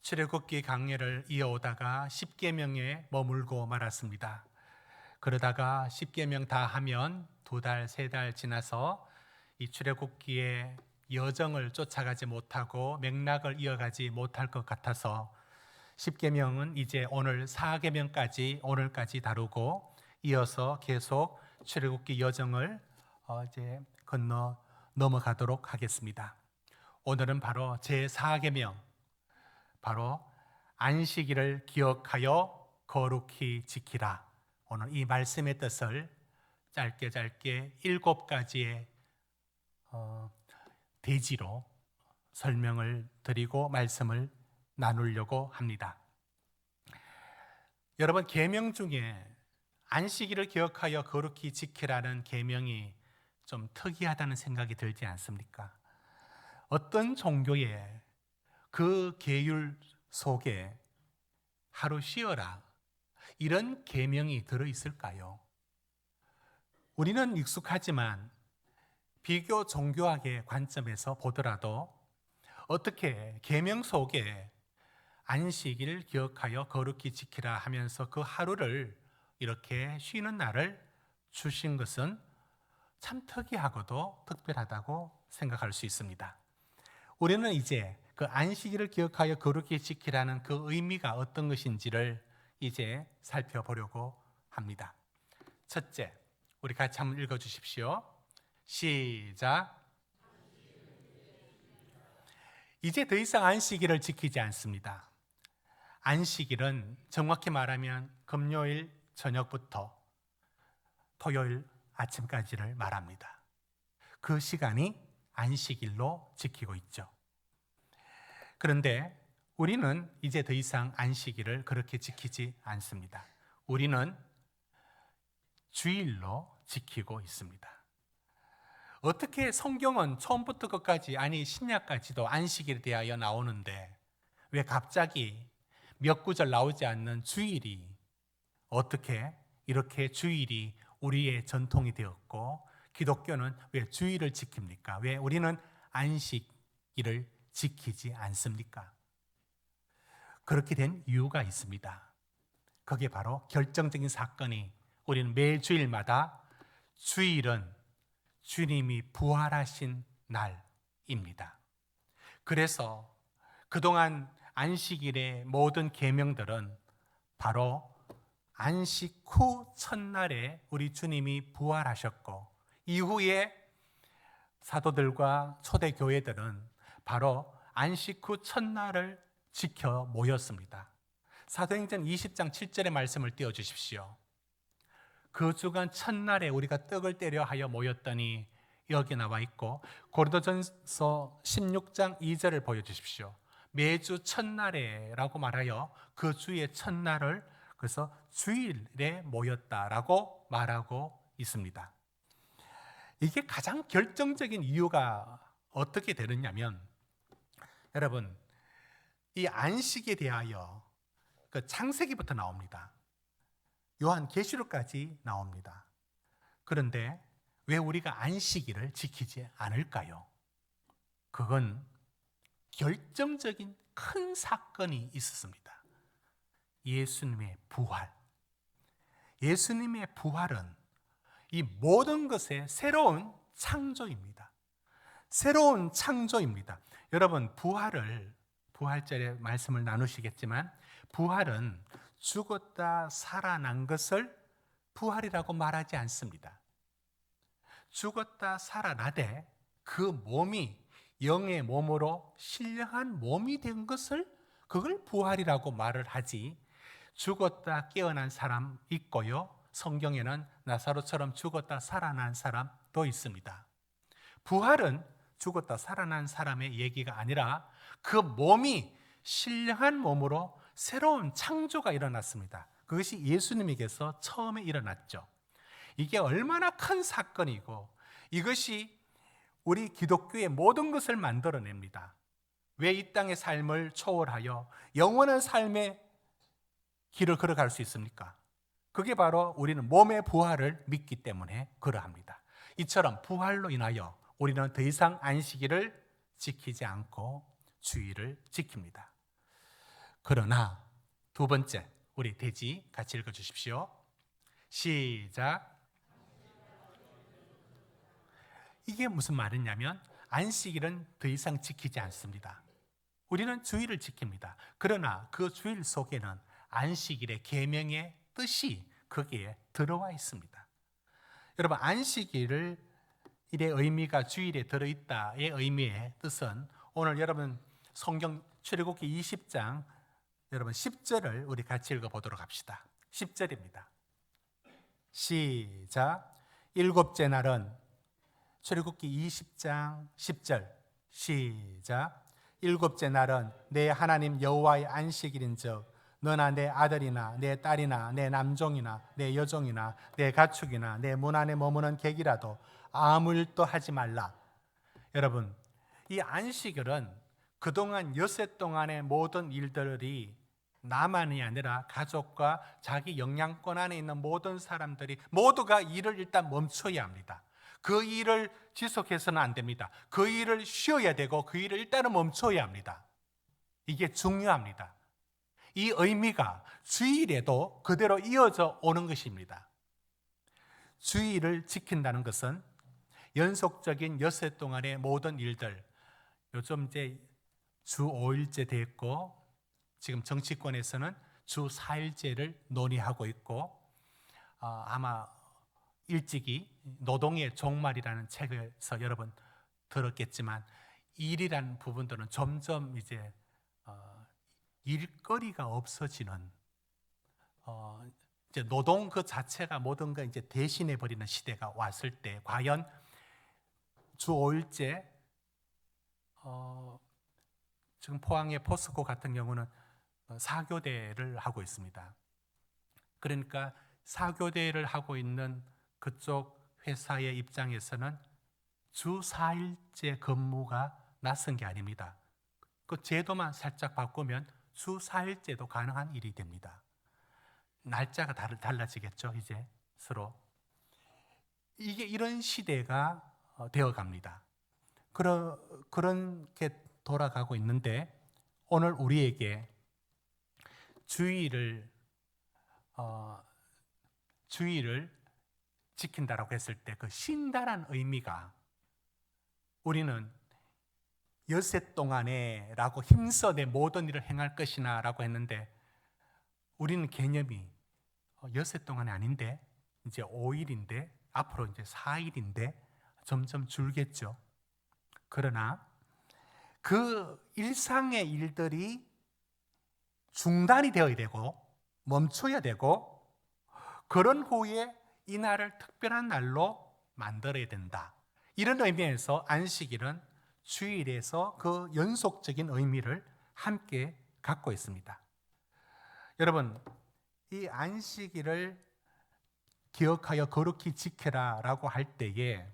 출애굽기 강해를 이어오다가 십계명에 머물고 말았습니다. 그러다가 십계명 다 하면 2달, 3달 지나서 이 출애굽기의 여정을 쫓아가지 못하고 맥락을 이어가지 못할 것 같아서 십계명은 이제 오늘 4계명까지 오늘까지 다루고 이어서 계속 출애굽기 여정을 이제 넘어가도록 하겠습니다. 오늘은 바로 제4계명, 바로 안식일을 기억하여 거룩히 지키라. 오늘 이 말씀의 뜻을 짧게 7가지의 대지로 설명을 드리고 말씀을 나누려고 합니다. 여러분, 계명 중에 안식일을 기억하여 거룩히 지키라는 계명이 좀 특이하다는 생각이 들지 않습니까? 어떤 종교에 그 계율 속에 하루 쉬어라 이런 계명이 들어있을까요? 우리는 익숙하지만 비교 종교학의 관점에서 보더라도 어떻게 계명 속에 안식일 기억하여 거룩히 지키라 하면서 그 하루를 이렇게 쉬는 날을 주신 것은 참 특이하고도 특별하다고 생각할 수 있습니다. 우리는 이제 그 안식일을 기억하여 거룩히 지키라는 그 의미가 어떤 것인지를 이제 살펴보려고 합니다. 첫째, 우리 같이 한번 읽어주십시오. 시작. 이제 더 이상 안식일을 지키지 않습니다. 안식일은 정확히 말하면 금요일 저녁부터 토요일 아침까지를 말합니다. 그 시간이 안식일로 지키고 있죠. 그런데 우리는 이제 더 이상 안식일을 그렇게 지키지 않습니다. 우리는 주일로 지키고 있습니다. 어떻게 성경은 처음부터 끝까지, 아니 신약까지도 안식일에 대하여 나오는데 왜 갑자기 몇 구절 나오지 않는 주일이 어떻게 이렇게 주일이 우리의 전통이 되었고, 기독교는 왜 주일을 지킵니까? 왜 우리는 안식일을 지키지 않습니까? 그렇게 된 이유가 있습니다. 그게 바로 결정적인 사건이, 우리는 매주일마다 주일은 주님이 부활하신 날입니다. 그래서 그동안 안식일의 모든 계명들은 바로 안식 후 첫날에 우리 주님이 부활하셨고, 이후에 사도들과 초대교회들은 바로 안식 후 첫날을 지켜 모였습니다. 사도행전 20장 7절의 말씀을 띄워주십시오. 그 주간 첫날에 우리가 떡을 떼려 하여 모였더니, 여기 나와 있고, 고린도전서 16장 2절을 보여주십시오. 매주 첫날에 라고 말하여 그 주의 첫날을, 그래서 주일에 모였다라고 말하고 있습니다. 이게 가장 결정적인 이유가 어떻게 되느냐면, 여러분, 이 안식에 대하여 그 창세기부터 나옵니다. 요한계시록까지 나옵니다. 그런데 왜 우리가 안식일을 지키지 않을까요? 그건 결정적인 큰 사건이 있었습니다. 예수님의 부활. 예수님의 부활은 이 모든 것의 새로운 창조입니다. 새로운 창조입니다. 여러분, 부활절에 말씀을 나누시겠지만, 부활은 죽었다 살아난 것을 부활이라고 말하지 않습니다. 죽었다 살아나되 그 몸이 영의 몸으로 신령한 몸이 된 것을, 그걸 부활이라고 말을 하지, 죽었다 깨어난 사람 있고요, 성경에는 나사로처럼 죽었다 살아난 사람도 있습니다. 부활은 죽었다 살아난 사람의 얘기가 아니라 그 몸이 신령한 몸으로 새로운 창조가 일어났습니다. 그것이 예수님에게서 처음에 일어났죠. 이게 얼마나 큰 사건이고, 이것이 우리 기독교의 모든 것을 만들어냅니다. 왜 이 땅의 삶을 초월하여 영원한 삶의 길을 걸어갈 수 있습니까? 그게 바로 우리는 몸의 부활을 믿기 때문에 그러합니다. 이처럼 부활로 인하여 우리는 더 이상 안식일을 지키지 않고 주일을 지킵니다. 그러나 두 번째, 우리 돼지 같이 읽어주십시오. 시작. 이게 무슨 말이냐면 안식일은 더 이상 지키지 않습니다. 우리는 주일을 지킵니다. 그러나 그 주일 속에는 안식일의 계명의 뜻이 거기에 들어와 있습니다. 여러분, 안식일의 의미가 주일에 들어있다의 의미의 뜻은 오늘 여러분 성경 출애굽기 20장 여러분 10절을 우리 같이 읽어보도록 합시다. 10절입니다. 시작. 일곱째 날은 출애굽기 20장 10절 시작. 일곱째 날은 내 하나님 여호와의 안식일인즉 너나 내 아들이나 내 딸이나 내 남종이나 내 여종이나 내 가축이나 내 문 안에 머무는 객이라도 아무 일도 하지 말라. 여러분, 이 안식일은 그동안 엿새 동안의 모든 일들이 나만이 아니라 가족과 자기 영향권 안에 있는 모든 사람들이 모두가 일을 일단 멈춰야 합니다. 그 일을 지속해서는 안 됩니다. 그 일을 쉬어야 되고 그 일을 일단은 멈춰야 합니다. 이게 중요합니다. 이 의미가 주일에도 그대로 이어져 오는 것입니다. 주일을 지킨다는 것은 연속적인 엿새 동안의 모든 일들, 요즘 이제 주 5일째 됐고 지금 정치권에서는 주 4일제를 논의하고 있고 아마 일찍이 노동의 종말이라는 책에서 여러분 들었겠지만 일이라는 부분들은 점점 이제 일거리가 없어지는 이제 노동 그 자체가 모든 걸 이제 대신해 버리는 시대가 왔을 때 과연 주 5일째 지금 포항의 포스코 같은 경우는 4교대를 하고 있습니다. 그러니까 4교대를 하고 있는 그쪽 회사의 입장에서는 주 4일째 근무가 낯선 게 아닙니다. 그 제도만 살짝 바꾸면 주 4일째도 가능한 일이 됩니다. 날짜가 달라지겠죠, 이제 서로. 이게 이런 시대가 되어 갑니다. 그렇게 돌아가고 있는데 오늘 우리에게 주의를 지킨다라고 했을 때 그 쉰다란 의미가 우리는 엿새 동안에 라고 힘써 내 모든 일을 행할 것이나 라고 했는데 우리는 개념이 엿새 동안이 아닌데 이제 5일인데 앞으로 이제 4일인데 점점 줄겠죠. 그러나 그 일상의 일들이 중단이 되어야 되고 멈춰야 되고 그런 후에 이 날을 특별한 날로 만들어야 된다. 이런 의미에서 안식일은 주일에서 그 연속적인 의미를 함께 갖고 있습니다. 여러분, 이 안식일을 기억하여 거룩히 지켜라 라고 할 때에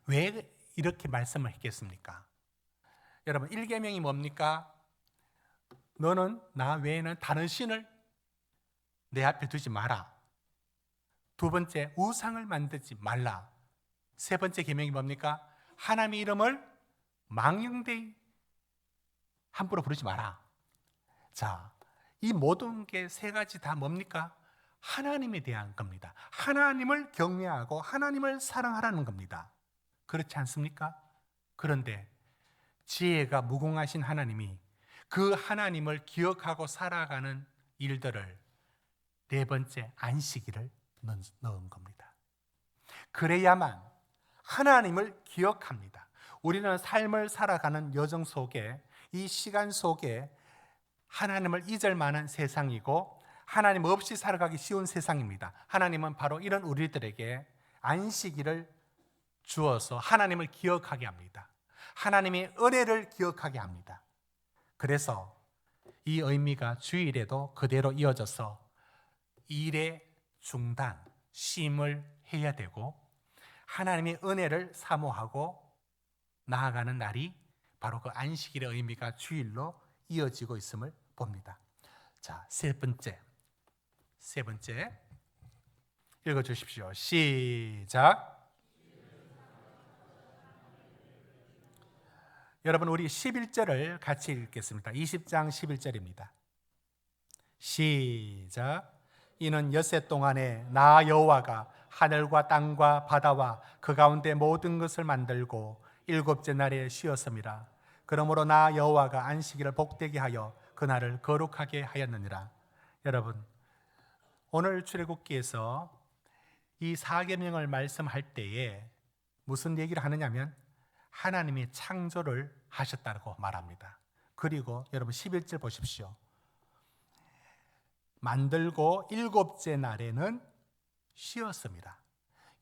왜 이렇게 말씀을 했겠습니까? 여러분, 1계명이 뭡니까? 너는 나 외에는 다른 신을 내 앞에 두지 마라. 두 번째, 우상을 만들지 말라. 세 번째 계명이 뭡니까? 하나님의 이름을 망령되이 함부로 부르지 마라. 자, 이 모든 게 세 가지 다 뭡니까? 하나님에 대한 겁니다. 하나님을 경외하고 하나님을 사랑하라는 겁니다. 그렇지 않습니까? 그런데 지혜가 무궁하신 하나님이 그 하나님을 기억하고 살아가는 일들을 네 번째 안식일을 넣은 겁니다. 그래야만 하나님을 기억합니다. 우리는 삶을 살아가는 여정 속에 이 시간 속에 하나님을 잊을 만한 세상이고 하나님 없이 살아가기 쉬운 세상입니다. 하나님은 바로 이런 우리들에게 안식일을 주어서 하나님을 기억하게 합니다. 하나님의 은혜를 기억하게 합니다. 그래서 이 의미가 주일에도 그대로 이어져서 일의 중단, 쉼을 해야 되고 하나님의 은혜를 사모하고 나아가는 날이 바로 그 안식일의 의미가 주일로 이어지고 있음을 봅니다. 자, 세 번째 읽어주십시오. 시작. 여러분 우리 11절을 같이 읽겠습니다. 20장 11절입니다. 시작. 이는 엿새 동안에 나 여호와가 하늘과 땅과 바다와 그 가운데 모든 것을 만들고 일곱째 날에 쉬었음이라. 그러므로 나 여호와가 안식일을 복되게 하여 그날을 거룩하게 하였느니라. 여러분 오늘 출애굽기에서 이 사계명을 말씀할 때에 무슨 얘기를 하느냐면 하나님이 창조를 하셨다고 말합니다. 그리고 여러분 11절 보십시오. 만들고 일곱째 날에는 쉬었습니다.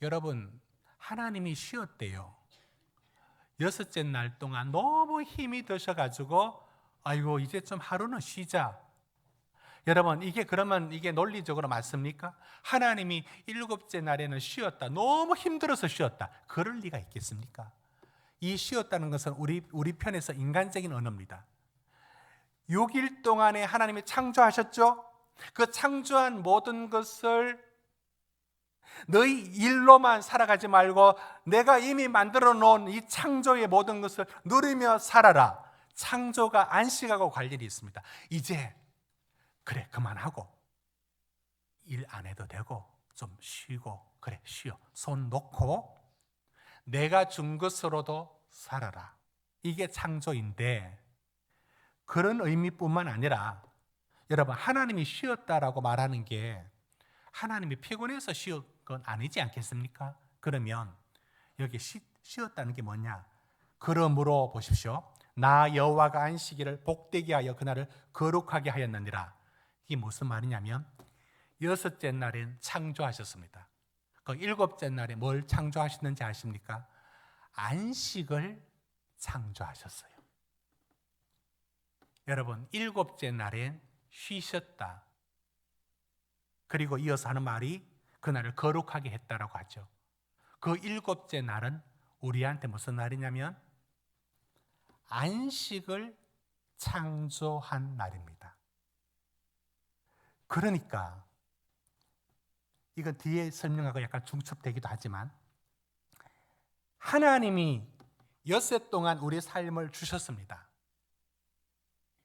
여러분 하나님이 쉬었대요. 여섯째 날 동안 너무 힘이 드셔가지고 아이고 이제 좀 하루는 쉬자. 여러분 그러면 이게 논리적으로 맞습니까? 하나님이 일곱째 날에는 쉬었다. 너무 힘들어서 쉬었다. 그럴 리가 있겠습니까? 이 쉬었다는 것은 우리 편에서 인간적인 언어입니다. 6일 동안에 하나님이 창조하셨죠? 그 창조한 모든 것을 너희 일로만 살아가지 말고 내가 이미 만들어 놓은 이 창조의 모든 것을 누리며 살아라. 창조가 안식하고 관련이 있습니다. 이제 그래 그만하고 일 안 해도 되고 좀 쉬고 그래 쉬어. 손 놓고 내가 준 것으로도 살아라. 이게 창조인데 그런 의미뿐만 아니라 여러분 하나님이 쉬었다라고 말하는 게 하나님이 피곤해서 쉬었 건 아니지 않겠습니까? 그러면 여기 쉬었다는 게 뭐냐? 그러므로 보십시오. 나 여호와가 안식일을 복되게 하여 그날을 거룩하게 하였느니라. 이게 무슨 말이냐면 여섯째 날엔 창조하셨습니다. 그 일곱째 날에 뭘 창조하셨는지 아십니까? 안식을 창조하셨어요. 여러분 일곱째 날엔 쉬셨다. 그리고 이어서 하는 말이 그날을 거룩하게 했다라고 하죠. 그 일곱째 날은 우리한테 무슨 날이냐면 안식을 창조한 날입니다. 그러니까 이건 뒤에 설명하고 약간 중첩되기도 하지만 하나님이 엿새 동안 우리의 삶을 주셨습니다.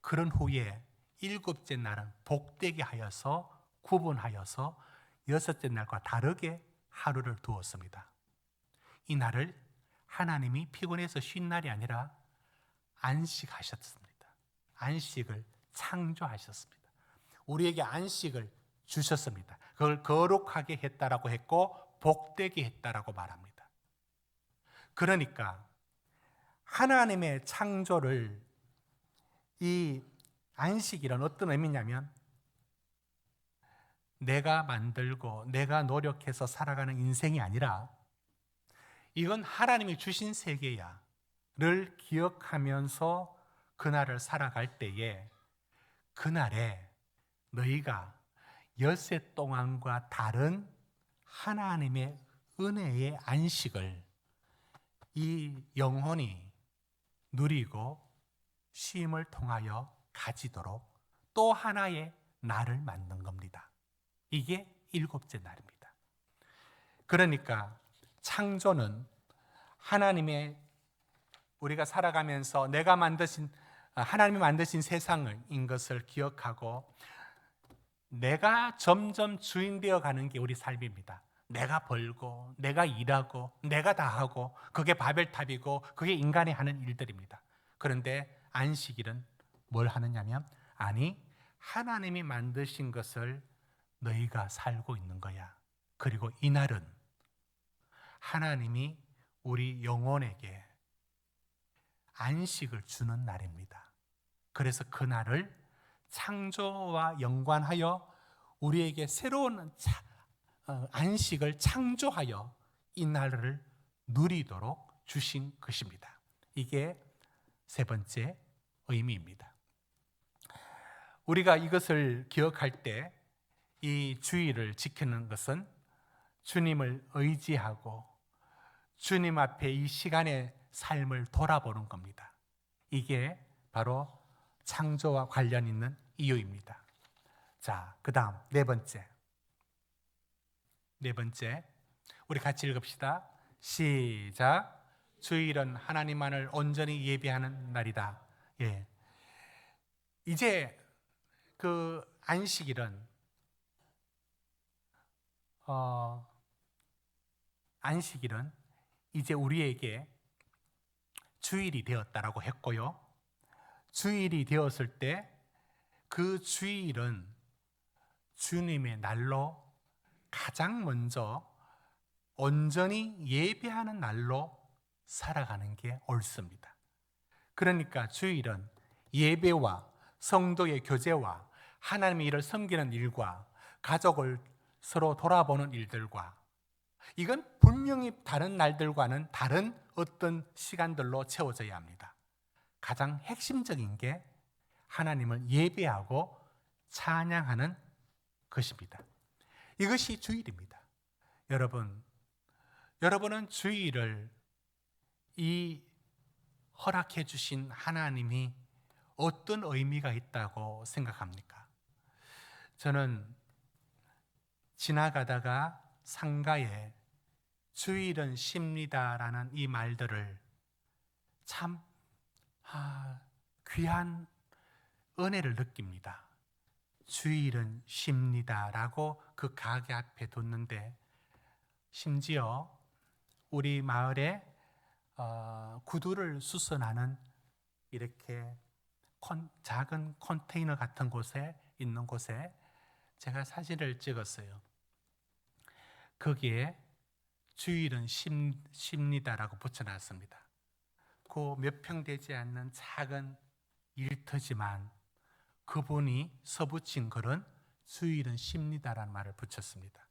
그런 후에 일곱째 날은 복되게 하여서 구분하여서 여섯째 날과 다르게 하루를 두었습니다. 이 날을 하나님이 피곤해서 쉰 날이 아니라 안식하셨습니다. 안식을 창조하셨습니다. 우리에게 안식을 주셨습니다. 그걸 거룩하게 했다라고 했고 복되게 했다라고 말합니다. 그러니까 하나님의 창조를 이 안식이란 어떤 의미냐면 내가 만들고 내가 노력해서 살아가는 인생이 아니라 이건 하나님이 주신 세계야를 기억하면서 그날을 살아갈 때에 그날에 너희가 엿새 동안과 다른 하나님의 은혜의 안식을 이 영혼이 누리고 쉼을 통하여 가지도록 또 하나의 날을 만든 겁니다. 이게 일곱째 날입니다. 그러니까 창조는 하나님의 우리가 살아가면서 하나님이 만드신 세상인 것을 기억하고 내가 점점 주인 되어 가는 게 우리 삶입니다. 내가 벌고 내가 일하고 내가 다 하고 그게 바벨탑이고 그게 인간이 하는 일들입니다. 그런데 안식일은 뭘 하느냐면 아니 하나님이 만드신 것을 너희가 살고 있는 거야. 그리고 이날은 하나님이 우리 영혼에게 안식을 주는 날입니다. 그래서 그날을 창조와 연관하여 우리에게 새로운 안식을 창조하여 이 날을 누리도록 주신 것입니다. 이게 세 번째 의미입니다. 우리가 이것을 기억할 때 이 주의를 지키는 것은 주님을 의지하고 주님 앞에 이 시간의 삶을 돌아보는 겁니다. 이게 바로 창조와 관련 있는 이유입니다. 자, 그 다음 네 번째 우리 같이 읽읍시다. 시작. 주일은 하나님만을 온전히 예배하는 날이다. 예. 이제 그 안식일은 이제 우리에게 주일이 되었다라고 했고요. 주일이 되었을 때 그 주일은 주님의 날로 가장 먼저 온전히 예배하는 날로 살아가는 게 옳습니다. 그러니까 주일은 예배와 성도의 교제와 하나님의 일을 섬기는 일과 가족을 서로 돌아보는 일들과, 이건 분명히 다른 날들과는 다른 어떤 시간들로 채워져야 합니다. 가장 핵심적인 게 하나님을 예배하고 찬양하는 것입니다. 이것이 주일입니다. 여러분은 주일을 이 허락해 주신 하나님이 어떤 의미가 있다고 생각합니까? 저는 지나가다가 상가에 주일은 쉽니다라는 이 말들을 참 귀한 은혜를 느낍니다. 주일은 쉽니다라고 그 가게 앞에 뒀는데, 심지어 우리 마을에 구두를 수선하는 이렇게 작은 컨테이너 같은 곳에 있는 곳에 제가 사진을 찍었어요. 거기에 주일은 쉽니다라고 붙여놨습니다. 그 몇 평 되지 않는 작은 일터지만 그분이 써붙인 글은 주일은 쉽니다라는 말을 붙였습니다.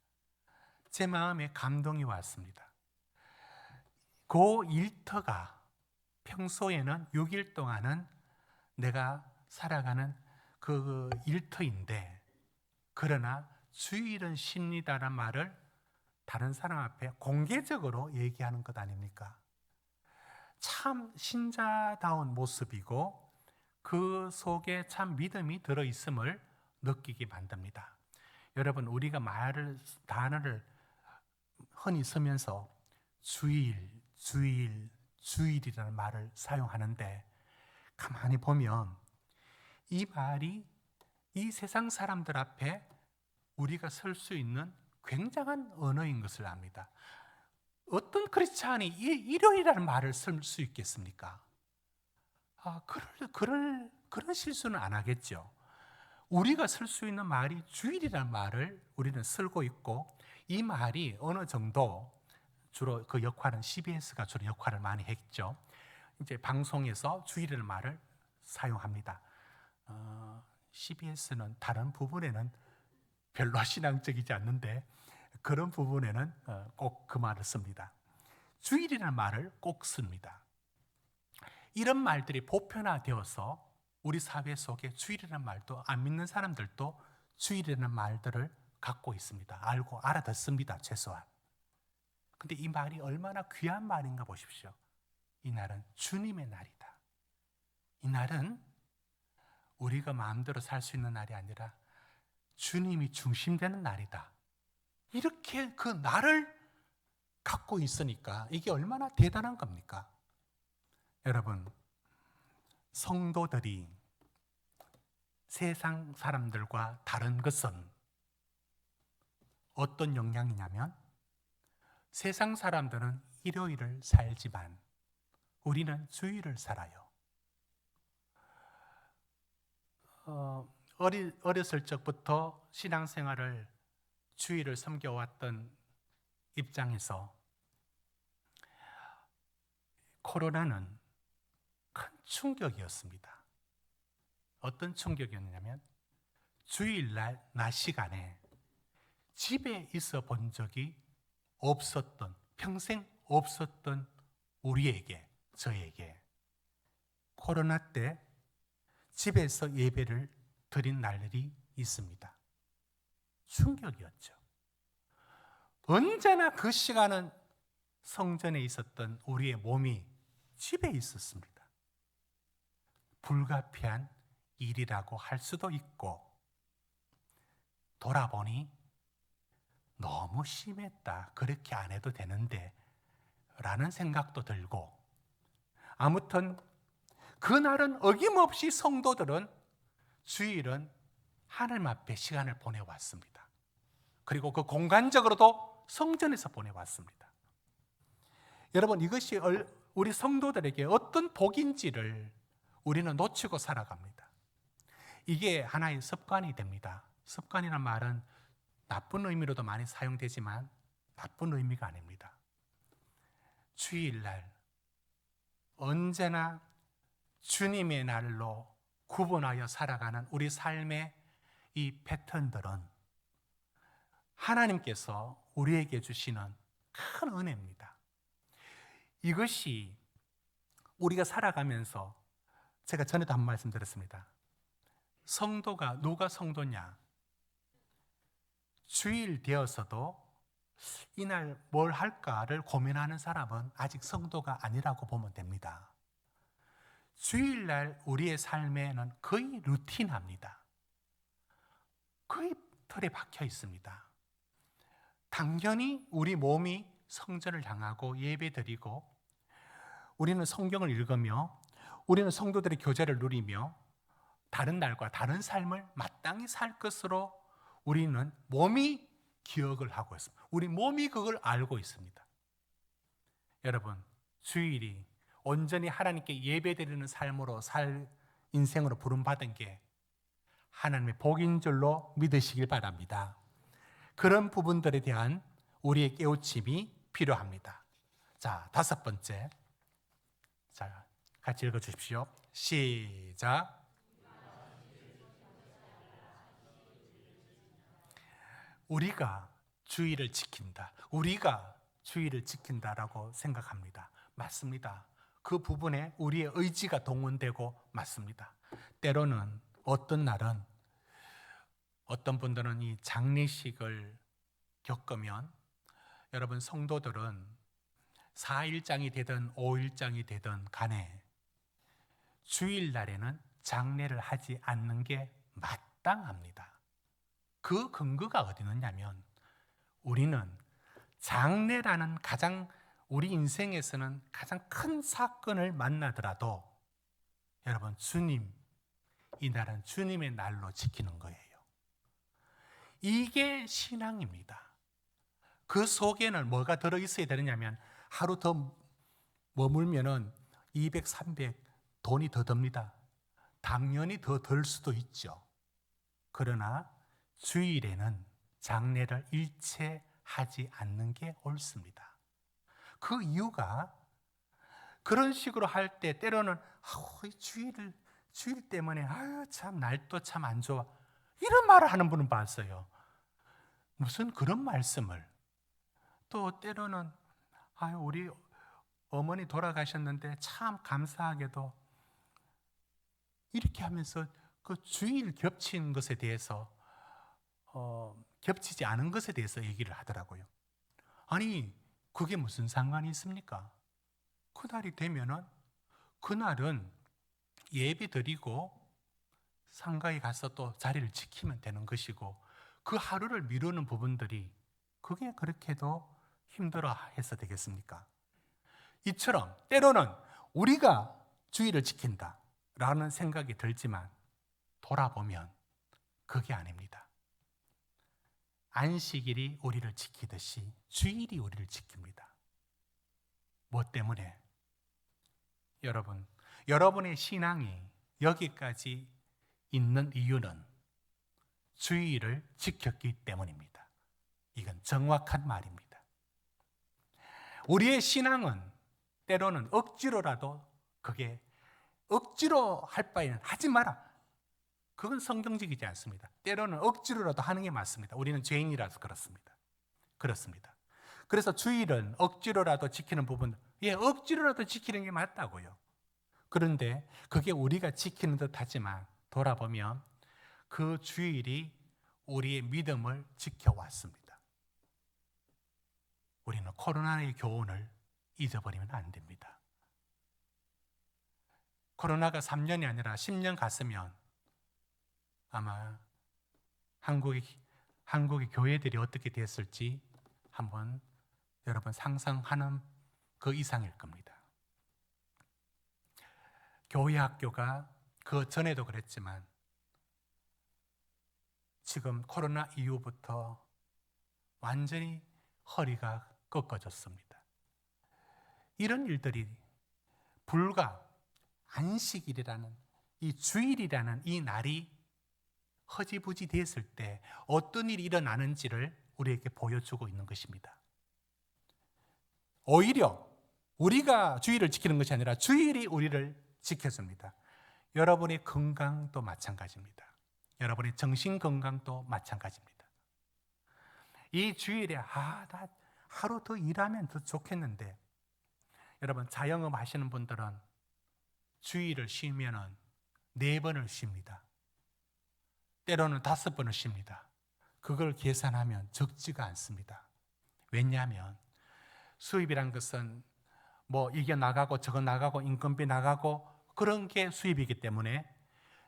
제 마음에 감동이 왔습니다. 그 일터가 평소에는 6일 동안은 내가 살아가는 그 일터인데, 그러나 주일은 쉽니다라는 말을 다른 사람 앞에 공개적으로 얘기하는 것 아닙니까? 참 신자다운 모습이고 그 속에 참 믿음이 들어있음을 느끼게 만듭니다. 여러분, 우리가 단어를 흔히 쓰면서 주일이라는 말을 사용하는데, 가만히 보면 이 말이 이 세상 사람들 앞에 우리가 설 수 있는 굉장한 언어인 것을 압니다. 어떤 크리스찬이 일요일이라는 말을 쓸 수 있겠습니까? 그런 실수는 안 하겠죠. 우리가 쓸 수 있는 말이 주일이라는 말을 우리는 쓰고 있고, 이 말이 어느 정도 주로 그 역할은 CBS가 주로 역할을 많이 했죠. 이제 방송에서 주일이라는 말을 사용합니다. CBS는 다른 부분에는 별로 신앙적이지 않는데 그런 부분에는 꼭 그 말을 씁니다. 주일이라는 말을 꼭 씁니다. 이런 말들이 보편화되어서 우리 사회 속에 주일이라는 말도 안 믿는 사람들도 주일이라는 말들을 갖고 있습니다. 알고 알아듣습니다, 최소한. 근데 이 말이 얼마나 귀한 말인가 보십시오. 이 날은 주님의 날이다. 이 날은 우리가 마음대로 살 수 있는 날이 아니라 주님이 중심되는 날이다. 이렇게 그 날을 갖고 있으니까 이게 얼마나 대단한 겁니까? 여러분, 성도들이 세상 사람들과 다른 것은 어떤 영향이냐면, 세상 사람들은 일요일을 살지만 우리는 주일을 살아요. 어렸을 적부터 신앙생활을 주일을 섬겨왔던 입장에서 코로나는 큰 충격이었습니다. 어떤 충격이었냐면, 주일날 낮 시간에 집에 있어 본 적이 없었던, 평생 없었던 우리에게, 저에게 코로나 때 집에서 예배를 드린 날들이 있습니다. 충격이었죠. 언제나 그 시간은 성전에 있었던 우리의 몸이 집에 있었습니다. 불가피한 일이라고 할 수도 있고, 돌아보니 너무 심했다, 그렇게 안 해도 되는데 라는 생각도 들고, 아무튼 그날은 어김없이 성도들은 주일은 하나님 앞에 시간을 보내왔습니다. 그리고 그 공간적으로도 성전에서 보내왔습니다. 여러분, 이것이 우리 성도들에게 어떤 복인지를 우리는 놓치고 살아갑니다. 이게 하나의 습관이 됩니다. 습관이란 말은 나쁜 의미로도 많이 사용되지만 나쁜 의미가 아닙니다. 주일날 언제나 주님의 날로 구분하여 살아가는 우리 삶의 이 패턴들은 하나님께서 우리에게 주시는 큰 은혜입니다. 이것이 우리가 살아가면서 제가 전에도 한 말씀 드렸습니다. 성도가 누가 성도냐? 주일 되어서도 이날 뭘 할까를 고민하는 사람은 아직 성도가 아니라고 보면 됩니다. 주일날 우리의 삶에는 거의 루틴합니다. 거의 틀에 박혀 있습니다. 당연히 우리 몸이 성전을 향하고 예배드리고 우리는 성경을 읽으며 우리는 성도들의 교제를 누리며 다른 날과 다른 삶을 마땅히 살 것으로 우리는 몸이 기억을 하고 있습니다. 우리 몸이 그걸 알고 있습니다. 여러분, 주일이 온전히 하나님께 예배드리는 삶으로 살 인생으로 부름받은 게 하나님의 복인 줄로 믿으시길 바랍니다. 그런 부분들에 대한 우리의 깨우침이 필요합니다. 자, 5번째. 자, 같이 읽어 주십시오. 시작. 우리가 주의를 지킨다. 우리가 주의를 지킨다라고 생각합니다. 맞습니다. 그 부분에 우리의 의지가 동원되고 맞습니다. 때로는 어떤 날은 어떤 분들은 이 장례식을 겪으면 여러분 성도들은 4일장이 되든 5일장이 되든 간에 주일날에는 장례를 하지 않는 게 마땅합니다. 그 근거가 어디 있느냐면 우리는 장례라는 가장 우리 인생에서는 가장 큰 사건을 만나더라도 여러분 주님, 이 날은 주님의 날로 지키는 거예요. 이게 신앙입니다. 그 속에는 뭐가 들어있어야 되느냐면 하루 더 머물면은 200, 300 돈이 더 듭니다. 당연히 더 들 수도 있죠. 그러나 주일에는 장례를 일체 하지 않는 게 옳습니다. 그 이유가 그런 식으로 할 때 때로는 주일 때문에 참 날도 참 안 좋아 이런 말을 하는 분은 봤어요. 무슨 그런 말씀을. 또 때로는 우리 어머니 돌아가셨는데 참 감사하게도 이렇게 하면서 그 주일 겹친 것에 대해서 겹치지 않은 것에 대해서 얘기를 하더라고요. 아니 그게 무슨 상관이 있습니까? 그날이 되면은 그날은 예배 드리고 상가에 가서 또 자리를 지키면 되는 것이고 그 하루를 미루는 부분들이 그게 그렇게도 힘들어 해서 되겠습니까? 이처럼 때로는 우리가 주의를 지킨다라는 생각이 들지만 돌아보면 그게 아닙니다. 안식일이 우리를 지키듯이 주일이 우리를 지킵니다. 뭐 때문에? 여러분의 신앙이 여기까지 있는 이유는 주일을 지켰기 때문입니다. 이건 정확한 말입니다. 우리의 신앙은 때로는 억지로라도 그게 억지로 할 바에는 하지 마라. 그건 성경적이지 않습니다. 때로는 억지로라도 하는 게 맞습니다. 우리는 죄인이라서 그렇습니다. 그래서 주일은 억지로라도 지키는 부분, 억지로라도 지키는 게 맞다고요. 그런데 그게 우리가 지키는 듯 하지만 돌아보면 그 주일이 우리의 믿음을 지켜왔습니다. 우리는 코로나의 교훈을 잊어버리면 안 됩니다. 코로나가 3년이 아니라 10년 갔으면 아마 한국의 교회들이 어떻게 됐을지 한번 여러분 상상하는 그 이상일 겁니다. 교회 학교가 그 전에도 그랬지만 지금 코로나 이후부터 완전히 허리가 꺾어졌습니다. 이런 일들이 불과 안식일이라는 이 주일이라는 이 날이 허지부지 됐을 때 어떤 일이 일어나는지를 우리에게 보여주고 있는 것입니다. 오히려 우리가 주일을 지키는 것이 아니라 주일이 우리를 지켜줍니다. 여러분의 건강도 마찬가지입니다. 여러분의 정신 건강도 마찬가지입니다. 이 주일에 나 하루 더 일하면 더 좋겠는데, 여러분 자영업 하시는 분들은 주일을 쉬면은 4번을 쉽니다. 때로는 5번을 쉽니다. 그걸 계산하면 적지가 않습니다. 왜냐하면 수입이란 것은 이게 나가고 저거 나가고 인건비 나가고 그런 게 수입이기 때문에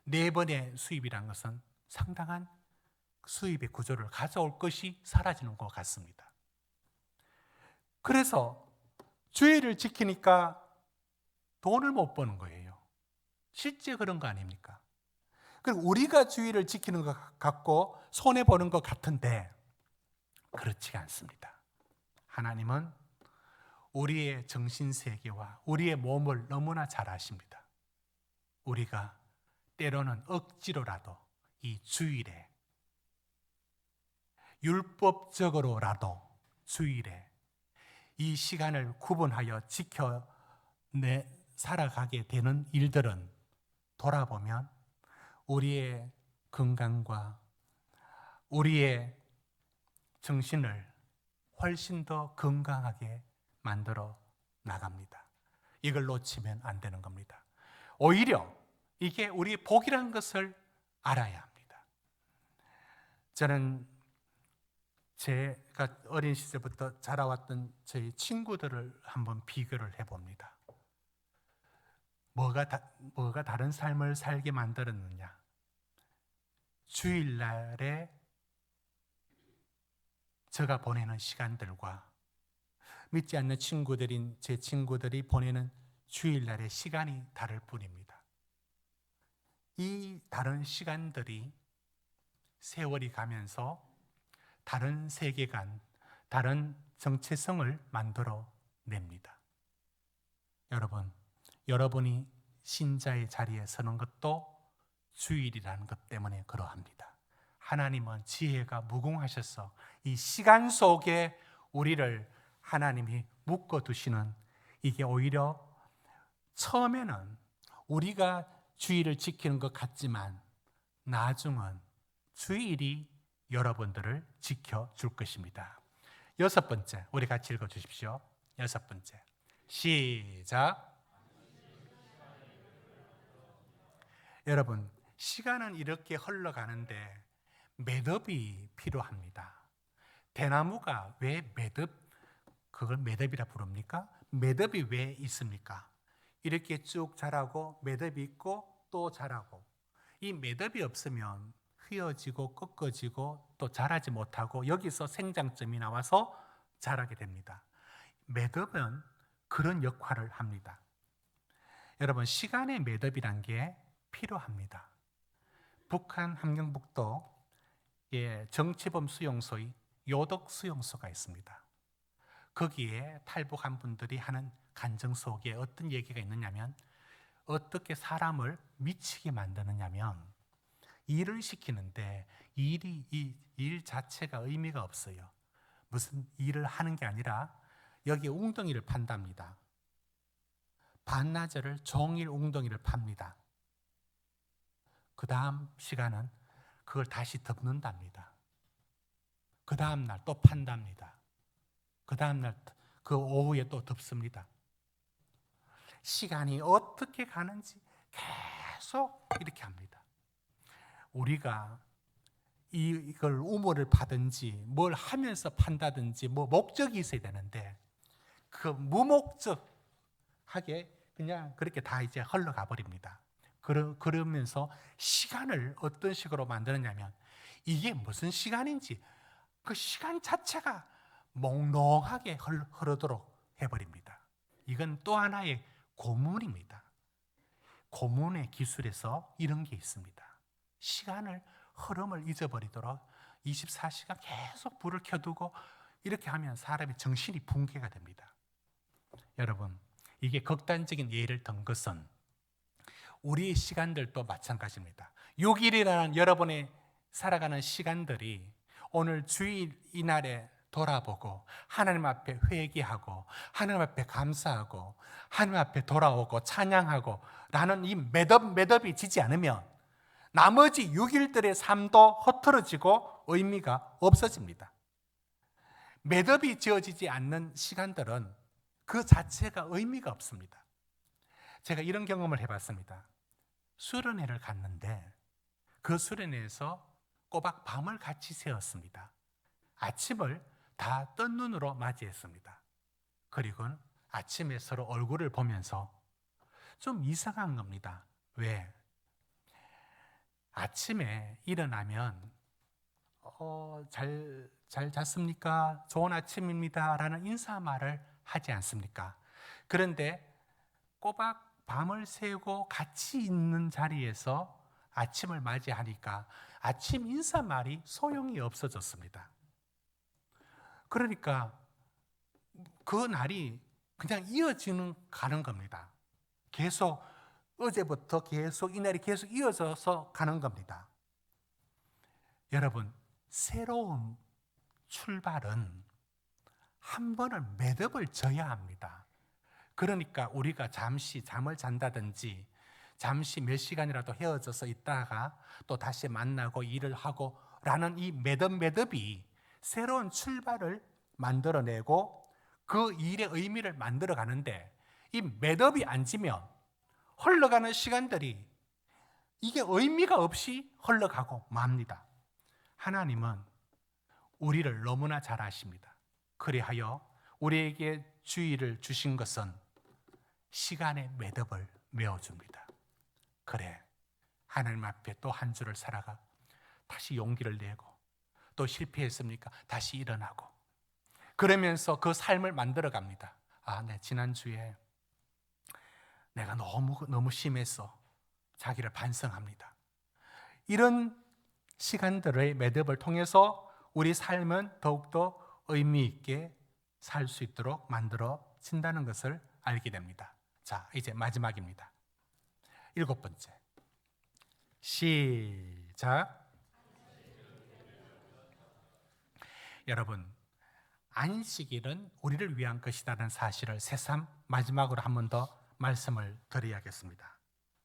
4번의 수입이란 것은 상당한 수입의 구조를 가져올 것이 사라지는 것 같습니다. 그래서 주일을 지키니까 돈을 못 버는 거예요. 실제 그런 거 아닙니까? 그리고 우리가 주일을 지키는 것 같고 손해보는 것 같은데 그렇지가 않습니다. 하나님은 우리의 정신세계와 우리의 몸을 너무나 잘 아십니다. 우리가 때로는 억지로라도 이 주일에, 율법적으로라도 주일에 이 시간을 구분하여 살아가게 되는 일들은 돌아보면 우리의 건강과 우리의 정신을 훨씬 더 건강하게 만들어 나갑니다. 이걸 놓치면 안 되는 겁니다. 오히려 이게 우리의 복이라는 것을 알아야 합니다. 저는 제가 어린 시절부터 자라왔던 저희 친구들을 한번 비교를 해봅니다. 뭐가 다른 삶을 살게 만들었느냐? 주일날에 제가 보내는 시간들과 믿지 않는 친구들인 제 친구들이 보내는 주일날의 시간이 다를 뿐입니다. 이 다른 시간들이 세월이 가면서 다른 세계관, 다른 정체성을 만들어 냅니다. 여러분이 신자의 자리에 서는 것도 주일이라는 것 때문에 그러합니다. 하나님은 지혜가 무궁하셔서 이 시간 속에 우리를 하나님이 묶어두시는, 이게 오히려 처음에는 우리가 주일을 지키는 것 같지만 나중은 주일이 여러분들을 지켜줄 것입니다. 6번째, 우리 같이 읽어주십시오. 6번째, 시작. 여러분, 시간은 이렇게 흘러가는데 매듭이 필요합니다. 대나무가 왜 그걸 매듭이라 부릅니까? 매듭이 왜 있습니까? 이렇게 쭉 자라고 매듭이 있고 또 자라고, 이 매듭이 없으면 휘어지고 꺾어지고 또 자라지 못하고 여기서 생장점이 나와서 자라게 됩니다. 매듭은 그런 역할을 합니다. 여러분, 시간의 매듭이란 게 필요합니다. 북한 함경북도 정치범 수용소의 요덕 수용소가 있습니다. 거기에 탈북한 분들이 하는 간증 속에 어떤 얘기가 있느냐면, 어떻게 사람을 미치게 만드느냐면, 일을 시키는데 일 자체가 의미가 없어요. 무슨 일을 하는 게 아니라 여기 웅덩이를 판답니다. 반나절을 종일 웅덩이를 팝니다. 그 다음 시간은 그걸 다시 덮는답니다. 그 다음 날 또 판답니다. 그 다음 날 그 오후에 또 덮습니다. 시간이 어떻게 가는지 계속 이렇게 합니다. 우리가 이걸 우물을 파든지 뭘 하면서 판다든지 목적이 있어야 되는데, 그 무목적하게 그냥 그렇게 다 이제 흘러가 버립니다. 그러면서 시간을 어떤 식으로 만드느냐면, 이게 무슨 시간인지 그 시간 자체가 몽롱하게 흐르도록 해버립니다. 이건 또 하나의 고문입니다. 고문의 기술에서 이런 게 있습니다. 시간을 흐름을 잊어버리도록 24시간 계속 불을 켜두고 이렇게 하면 사람의 정신이 붕괴가 됩니다. 여러분, 이게 극단적인 예를 든 것은 우리의 시간들도 마찬가지입니다. 6일이라는 여러분의 살아가는 시간들이 오늘 주일 이날에 돌아보고 하나님 앞에 회개하고 하나님 앞에 감사하고 하나님 앞에 돌아오고 찬양하고 라는 이 매듭이 지지 않으면 나머지 6일들의 삶도 흐트러지고 의미가 없어집니다. 매듭이 지어지지 않는 시간들은 그 자체가 의미가 없습니다. 제가 이런 경험을 해봤습니다. 수련회를 갔는데 그 수련회에서 꼬박 밤을 같이 새웠습니다. 아침을 다 뜬 눈으로 맞이했습니다. 그리고 아침에 서로 얼굴을 보면서 좀 이상한 겁니다. 왜? 아침에 일어나면 잘 잤습니까? 좋은 아침입니다 라는 인사말을 하지 않습니까? 그런데 꼬박 밤을 새고 같이 있는 자리에서 아침을 맞이하니까 아침 인사말이 소용이 없어졌습니다. 그러니까 그 날이 그냥 가는 겁니다. 계속 어제부터 계속 이 날이 계속 이어져서 가는 겁니다. 여러분, 새로운 출발은 한 번은 매듭을 져야 합니다. 그러니까 우리가 잠시 잠을 잔다든지 잠시 몇 시간이라도 헤어져서 있다가 또 다시 만나고 일을 하고 라는 이 매듭이 새로운 출발을 만들어내고 그 일의 의미를 만들어 가는데 이 매듭이 안 지면 흘러가는 시간들이 이게 의미가 없이 흘러가고 맙니다. 하나님은 우리를 너무나 잘 아십니다. 그리하여 우리에게 주의를 주신 것은 시간의 매듭을 메어줍니다. 그래, 하나님 앞에 또 한 주를 살아가 다시 용기를 내고 또 실패했습니까? 다시 일어나고 그러면서 그 삶을 만들어 갑니다. 네, 지난주에 내가 너무 심했어. 자기를 반성합니다. 이런 시간들의 매듭을 통해서 우리 삶은 더욱더 의미 있게 살 수 있도록 만들어진다는 것을 알게 됩니다. 자, 이제 마지막입니다. 7번째. 시작. 여러분, 안식일은 우리를 위한 것이라는 사실을 새삼 마지막으로 한 번 더 말씀을 드려야겠습니다.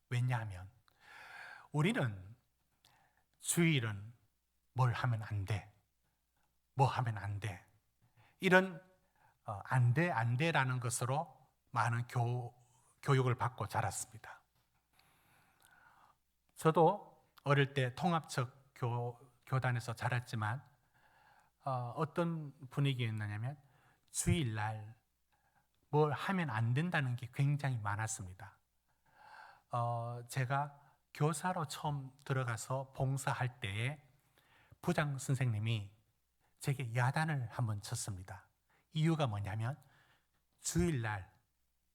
왜냐하면 우리는 주일은 뭘 하면 안 돼, 뭐 하면 안 돼, 이런 안 돼라는 것으로 많은 교육을 받고 자랐습니다. 저도 어릴 때 통합적 교단에서 자랐지만 어떤 분위기였냐면 주일날 뭘 하면 안 된다는 게 굉장히 많았습니다. 제가 교사로 처음 들어가서 봉사할 때에 부장 선생님이 제게 야단을 한번 쳤습니다. 이유가 뭐냐면 주일날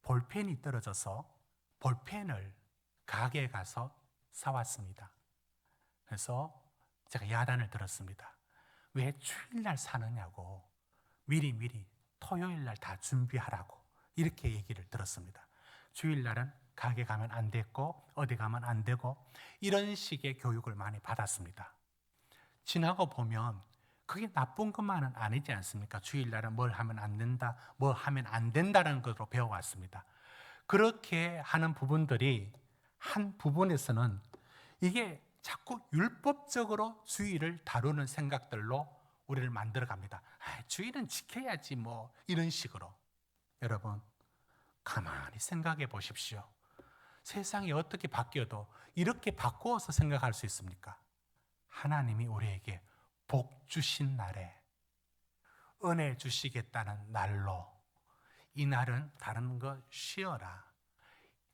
볼펜이 떨어져서 볼펜을 가게에 가서 사왔습니다. 그래서 제가 야단을 들었습니다. 왜 주일날 사느냐고, 미리 토요일날 다 준비하라고 이렇게 얘기를 들었습니다. 주일날은 가게 가면 안 됐고 어디 가면 안 되고 이런 식의 교육을 많이 받았습니다. 지나고 보면 그게 나쁜 것만은 아니지 않습니까? 주일날은 뭘 하면 안 된다, 뭐 하면 안 된다는 것으로 배워왔습니다. 그렇게 하는 부분들이 한 부분에서는 이게 자꾸 율법적으로 주일을 다루는 생각들로 우리를 만들어 갑니다. 주일은 지켜야지 뭐 이런 식으로. 여러분, 가만히 생각해 보십시오. 세상이 어떻게 바뀌어도 이렇게 바꾸어서 생각할 수 있습니까? 하나님이 우리에게 복 주신 날에 은혜 주시겠다는 날로 이 날은 다른 거 쉬어라.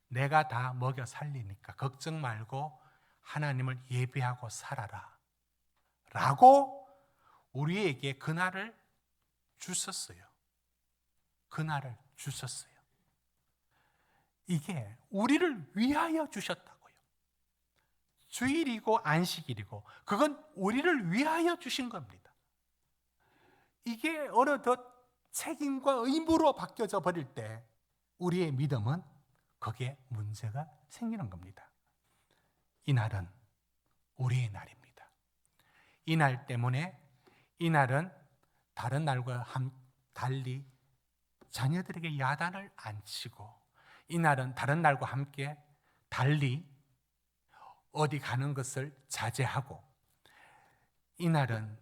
내가 다 먹여 살리니까 걱정 말고 하나님을 예배하고 살아라 라고 우리에게 그날을 주셨어요. 그날을 주셨어요. 이게 우리를 위하여 주셨다고요. 주일이고 안식일이고 그건 우리를 위하여 주신 겁니다. 이게 어느덧 책임과 의무로 바뀌어져 버릴 때 우리의 믿음은 거기에 문제가 생기는 겁니다. 이날은 우리의 날입니다. 이 날 때문에 이날은 다른 날과 달리 자녀들에게 야단을 안 치고, 이날은 다른 날과 함께 달리 어디 가는 것을 자제하고, 이날은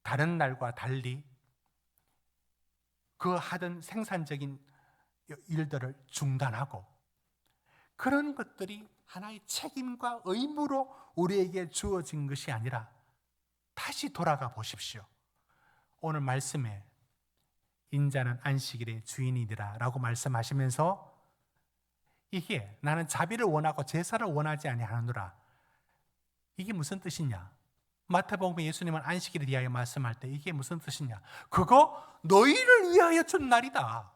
다른 날과 달리 그 하던 생산적인 일들을 중단하고, 그런 것들이 하나의 책임과 의무로 우리에게 주어진 것이 아니라 다시 돌아가 보십시오. 오늘 말씀에 인자는 안식일의 주인이니라 라고 말씀하시면서 이게 나는 자비를 원하고 제사를 원하지 아니하노라, 이게 무슨 뜻이냐? 마태복음에 예수님은 안식일에 대하여 말씀할 때 이게 무슨 뜻이냐? 그거 너희를 위하여 준 날이다.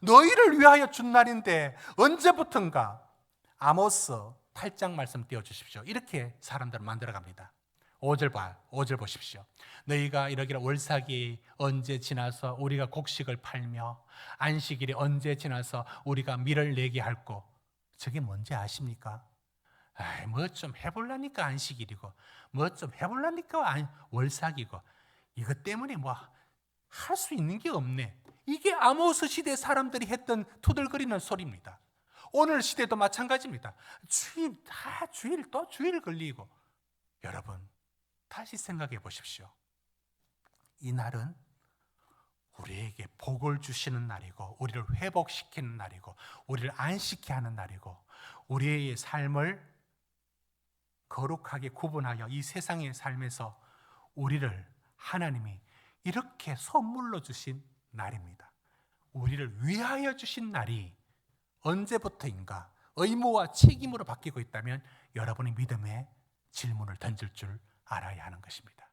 너희를 위하여 준 날인데 언제부턴가. 아모스 8장 말씀 띄워주십시오. 이렇게 사람들을 만들어갑니다. 5절 보십시오. 너희가 이러기를 월삭이 언제 지나서 우리가 곡식을 팔며 안식일이 언제 지나서 우리가 밀을 내게 할꼬. 저게 뭔지 아십니까? 뭐 좀 해볼라니까 안식일이고 뭐 좀 해볼라니까 월삭이고 이것 때문에 뭐 할 수 있는 게 없네. 이게 아모스 시대 사람들이 했던 투덜거리는 소리입니다. 오늘 시대도 마찬가지입니다. 주일 또 주일 걸리고. 여러분 다시 생각해 보십시오. 이 날은 우리에게 복을 주시는 날이고 우리를 회복시키는 날이고 우리를 안식케 하는 날이고 우리의 삶을 거룩하게 구분하여 이 세상의 삶에서 우리를 하나님이 이렇게 선물로 주신 날입니다. 우리를 위하여 주신 날이 언제부터인가 의무와 책임으로 바뀌고 있다면 여러분의 믿음에 질문을 던질 줄 알아야 하는 것입니다.